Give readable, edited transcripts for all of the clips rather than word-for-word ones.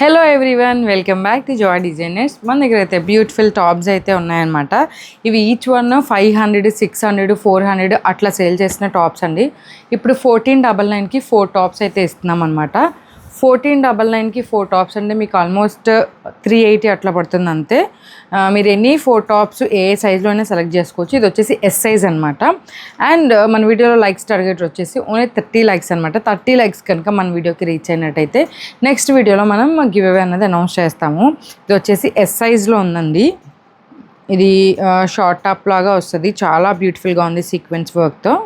Hello everyone, welcome back to Joy designers. మన దగ్గర అయితే బ్యూటిఫుల్ టాప్స్ అయితే ఉన్నాయన్నమాట. ఇవి ఈచ్ వన్ 500, 600, 400 అట్లా సేల్ చేసిన టాప్స్ అండి. ఇప్పుడు 1499కి 4 టాప్స్ అయితే ఇస్తున్నాం అనమాట. 1499కి 4 టాప్స్ అంటే మీకు ఆల్మోస్ట్ 380 అట్లా పడుతుంది అంతే. మీరు ఎనీ 4 టాప్స్ ఏ సైజ్లోనే సెలెక్ట్ చేసుకోవచ్చు. ఇది వచ్చేసి ఎస్ సైజ్ అనమాట. అండ్ మన వీడియోలో లైక్స్ టార్గెట్ వచ్చేసి ఓన్లీ 30 లైక్స్ అనమాట. 30 లైక్స్ కనుక మన వీడియోకి రీచ్ అయినట్టయితే నెక్స్ట్ వీడియోలో మనం గివ్ అవే అన్నది అనౌన్స్ చేస్తాము. ఇది వచ్చేసి ఎస్ సైజ్లో ఉందండి. ఇది షార్ట్ టాప్ లాగా వస్తుంది. చాలా బ్యూటిఫుల్గా ఉంది సీక్వెన్స్ వర్క్తో.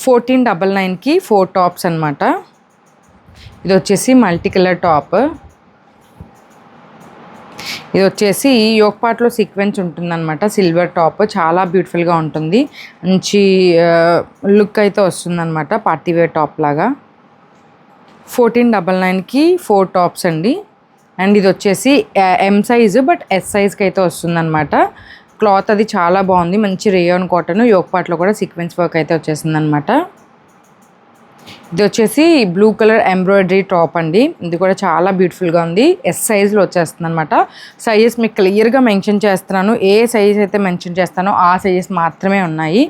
1499కి 4 టాప్స్ అనమాట. ఇది వచ్చేసి మల్టీ కలర్ టాప్. ఇది వచ్చేసి యోక్ పార్ట్లో సీక్వెన్స్ ఉంటుందన్నమాట. సిల్వర్ టాప్ చాలా బ్యూటిఫుల్గా ఉంటుంది. మంచి లుక్ అయితే వస్తుందన్నమాట. పార్టీ వేర్ టాప్ లాగా. 1499కి 4 టాప్స్ అండి. అండ్ ఇది వచ్చేసి ఎం సైజు బట్ ఎస్ సైజ్కి అయితే వస్తుందన్నమాట. క్లాత్ అది చాలా బాగుంది. మంచి రేయాన్ కాటన్. యోక్ పార్ట్లో కూడా సీక్వెన్స్ వర్క్ అయితే వచ్చేసిందనమాట. ఇది వచ్చేసి బ్లూ కలర్ ఎంబ్రాయిడరీ టాప్ అండి. ఇది కూడా చాలా బ్యూటిఫుల్గా ఉంది. ఎస్ సైజ్లో వచ్చేస్తుంది అనమాట. సైజెస్ మీకు క్లియర్గా మెన్షన్ చేస్తున్నాను. ఏ సైజ్ అయితే మెన్షన్ చేస్తానో ఆ సైజెస్ మాత్రమే ఉన్నాయి.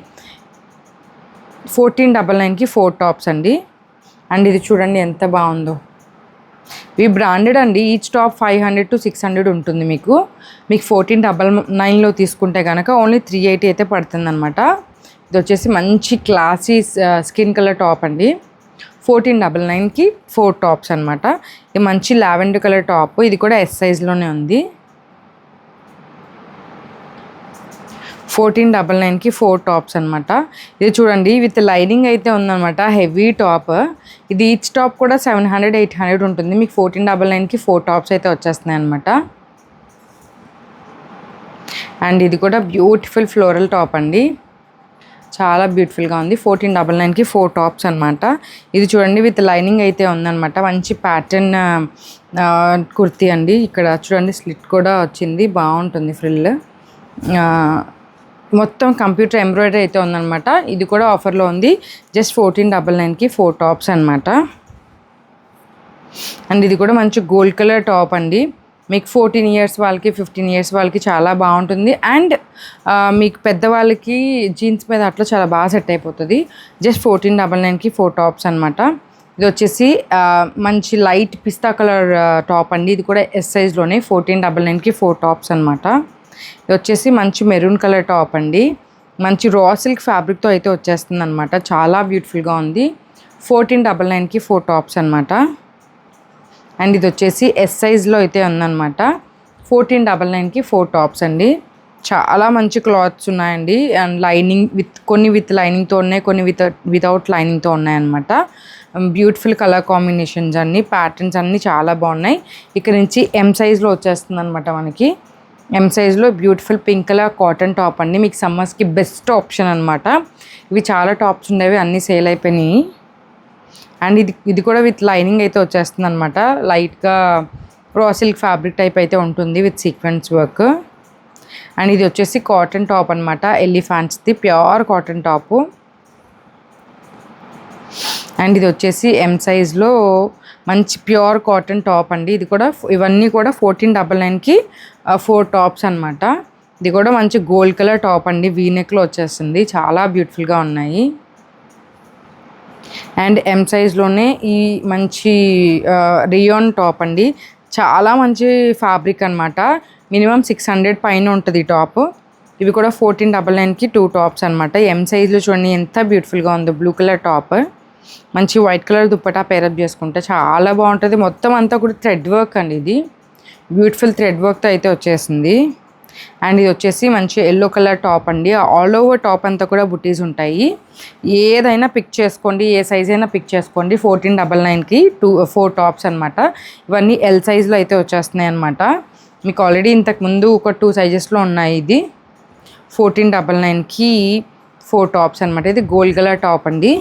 1499కి 4 టాప్స్ అండి. అండ్ ఇది చూడండి ఎంత బాగుందో. ఇవి బ్రాండెడ్ అండి. ఈచ్ టాప్ 500 to 600 ఉంటుంది. మీకు 1499లో తీసుకుంటే కనుక ఓన్లీ 380 అయితే పడుతుంది అనమాట. ఇది వచ్చేసి మంచి క్లాసీ స్కిన్ కలర్ టాప్ అండి. 1499కి 4 టాప్స్ అనమాట. ఇది మంచి లావెండర్ కలర్ టాప్. ఇది కూడా ఎస్ సైజ్లోనే ఉంది. 1499కి 4 టాప్స్ అనమాట. ఇది చూడండి విత్ లైనింగ్ అయితే ఉందన్నమాట. Heavy top. ఇది ఈచ్ టాప్ కూడా 700, 800 ఉంటుంది. మీకు 1499కి 4 టాప్స్ అయితే వచ్చేస్తున్నాయి అనమాట. అండ్ ఇది కూడా బ్యూటిఫుల్ ఫ్లోరల్ టాప్ అండి. చాలా బ్యూటిఫుల్గా ఉంది. 1499కి 4 టాప్స్ అనమాట. ఇది చూడండి విత్ లైనింగ్ అయితే ఉందన్నమాట. మంచి ప్యాటర్న్ కుర్తీ అండి. ఇక్కడ చూడండి స్లిట్ కూడా వచ్చింది. బాగుంటుంది ఫ్రిల్. మొత్తం కంప్యూటర్ ఎంబ్రాయిడరీ అయితే ఉందన్నమాట. ఇది కూడా ఆఫర్లో ఉంది. జస్ట్ 1499కి 4 టాప్స్ అనమాట. అండ్ ఇది కూడా మంచి గోల్డ్ కలర్ టాప్ అండి. మీకు 14 ఇయర్స్ వాళ్ళకి 15 ఇయర్స్ వాళ్ళకి చాలా బాగుంటుంది. అండ్ మీకు పెద్దవాళ్ళకి జీన్స్ మీద అట్లా చాలా బాగా సెట్ అయిపోతుంది. జస్ట్ 1499కి 4 టాప్స్ అనమాట. ఇది వచ్చేసి మంచి లైట్ పిస్తా కలర్ టాప్ అండి. ఇది కూడా ఎస్ సైజ్లోనే 1499కి 4 టాప్స్ అనమాట. ఇది వచ్చేసి మంచి మెరూన్ కలర్ టాప్ అండి. మంచి రా సిల్క్ ఫ్యాబ్రిక్తో అయితే వచ్చేస్తుంది అనమాట. చాలా బ్యూటిఫుల్గా ఉంది. 1499కి 4 టాప్స్ అనమాట. అండ్ ఇది వచ్చేసి ఎస్ సైజ్లో అయితే ఉందన్నమాట. 1499కి 4 టాప్స్ అండి. చాలా మంచి క్లాత్స్ ఉన్నాయండి. అండ్ లైనింగ్ కొన్ని విత్ లైనింగ్తో ఉన్నాయి, కొన్ని వితౌట్ లైనింగ్తో ఉన్నాయన్నమాట. బ్యూటిఫుల్ కలర్ కాంబినేషన్స్ అన్నీ, ప్యాటర్న్స్ అన్నీ చాలా బాగున్నాయి. ఇక్కడ నుంచి ఎం సైజ్లో వచ్చేస్తుంది అనమాట మనకి. ఎం సైజ్లో beautiful pink colour cotton top అండి. మీకు సమ్మర్స్కి బెస్ట్ ఆప్షన్ అనమాట. ఇవి చాలా టాప్స్ ఉండేవి, అన్నీ సేల్ అయిపోయినాయి. అండ్ ఇది కూడా విత్ లైనింగ్ అయితే వచ్చేస్తుంది అనమాట. లైట్గా రా సిల్క్ ఫ్యాబ్రిక్ టైప్ అయితే ఉంటుంది విత్ సీక్వెన్స్ వర్క్. అండ్ ఇది వచ్చేసి కాటన్ టాప్ అనమాట. ఎలిఫాంట్స్ది ప్యూర్ కాటన్ టాపు. అండ్ ఇది వచ్చేసి ఎం సైజ్లో మంచి ప్యూర్ కాటన్ టాప్ అండి. ఇవన్నీ కూడా 1499కి 4 టాప్స్ అనమాట. ఇది కూడా మంచి గోల్డ్ కలర్ టాప్ అండి. వీనెక్లో వచ్చేస్తుంది. చాలా బ్యూటిఫుల్గా ఉన్నాయి. అండ్ ఎం సైజ్లోనే ఈ మంచి రియోన్ టాప్ అండి. చాలా మంచి ఫ్యాబ్రిక్ అనమాట. మినిమం 600 పైన ఉంటుంది ఈ టాప్. ఇవి కూడా 1499కి 2 టాప్స్ అనమాట. ఎం సైజ్లో చూడండి ఎంత బ్యూటిఫుల్గా ఉందో. బ్లూ కలర్ టాప్, మంచి వైట్ కలర్ దుప్పటా పేరప్ చేసుకుంటే చాలా బాగుంటుంది. మొత్తం అంతా కూడా థ్రెడ్ వర్క్ అండి. ఇది బ్యూటిఫుల్ థ్రెడ్ వర్క్తో అయితే వచ్చేసింది. అండ్ ఇది వచ్చేసి మంచి ఎల్లో కలర్ టాప్ అండి. ఆల్ ఓవర్ టాప్ అంతా కూడా బుటీస్ ఉంటాయి. ఏదైనా పిక్ చేసుకోండి, ఏ సైజ్ అయినా పిక్ చేసుకోండి. 1499కి 4 టాప్స్ అనమాట. ఇవన్నీ ఎల్ సైజ్లో అయితే వచ్చేస్తున్నాయి అనమాట. మీకు ఆల్రెడీ ఇంతకుముందు ఒక 2 సైజెస్లో ఉన్నాయి. ఇది 1499కి 4 టాప్స్ అనమాట. ఇది గోల్డ్ కలర్ టాప్ అండి.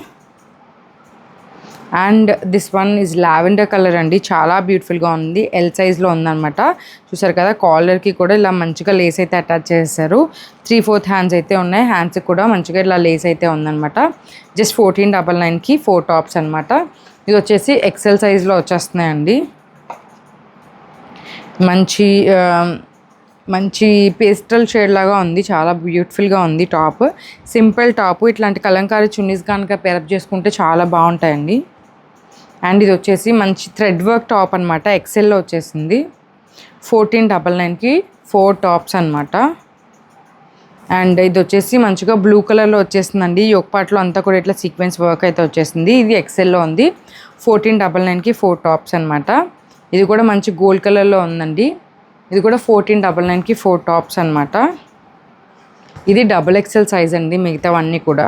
And this one is lavender colour అండి. చాలా బ్యూటిఫుల్గా ఉంది. ఎల్ సైజ్లో ఉందన్నమాట. చూసారు కదా, కాలర్కి కూడా ఇలా మంచిగా లేస్ అయితే అటాచ్ చేశారు. 3/4 హ్యాండ్స్ అయితే ఉన్నాయి. హ్యాండ్స్కి కూడా మంచిగా ఇలా లేస్ అయితే ఉందన్నమాట. జస్ట్ 1499కి 4 టాప్స్ అనమాట. ఇది వచ్చేసి ఎక్సెల్ సైజ్లో వచ్చేస్తున్నాయండి. మంచి మంచి పేస్టల్ షేడ్ లాగా ఉంది, చాలా బ్యూటిఫుల్గా ఉంది టాప్. సింపుల్ టాప్, ఇట్లాంటి కలంకారీ చున్నీస్ కనుక పేరప్ చేసుకుంటే చాలా బాగుంటాయండి. అండ్ ఇది వచ్చేసి మంచి థ్రెడ్ వర్క్ టాప్ అనమాట, ఎక్సెల్లో వచ్చేసింది. 1499కి 4 టాప్స్ అనమాట. అండ్ ఇది వచ్చేసి మంచిగా బ్లూ కలర్లో వచ్చేసిందండి. యోగపాట్లో అంతా కూడా ఇట్లా సీక్వెన్స్ వర్క్ అయితే వచ్చేసింది. ఇది ఎక్సెల్లో ఉంది. 1499కి 4 టాప్స్ అనమాట. ఇది కూడా మంచి గోల్డ్ కలర్లో ఉందండి. ఇది కూడా 1499కి 4 టాప్స్ అనమాట. ఇది XXL సైజ్ అండి. మిగతావన్నీ కూడా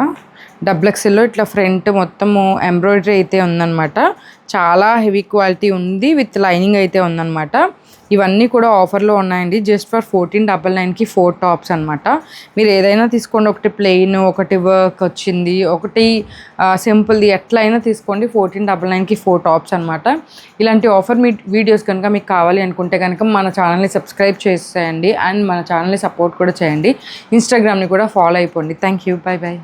XXLలో ఇట్లా ఫ్రంట్ మొత్తము ఎంబ్రాయిడరీ అయితే ఉందన్నమాట. చాలా హెవీ క్వాలిటీ ఉంది, విత్ లైనింగ్ అయితే ఉందన్నమాట. ఇవన్నీ కూడా ఆఫర్లో ఉన్నాయండి. జస్ట్ ఫర్ 1499కి 4 టాప్స్ అనమాట. మీరు ఏదైనా తీసుకోండి, ఒకటి ప్లెయిన్, ఒకటి వర్క్ వచ్చింది, ఒకటి సింపుల్ది, ఎట్లయినా తీసుకోండి. 1499కి 4 టాప్స్ అనమాట. ఇలాంటి ఆఫర్ మీ వీడియోస్ కనుక మీకు కావాలి అనుకుంటే కనుక మన ఛానల్ని సబ్స్క్రైబ్ చేసేయండి. అండ్ మన ఛానల్ని సపోర్ట్ కూడా చేయండి. ఇన్స్టాగ్రామ్ని కూడా ఫాలో అయిపోండి. Thank you. By by.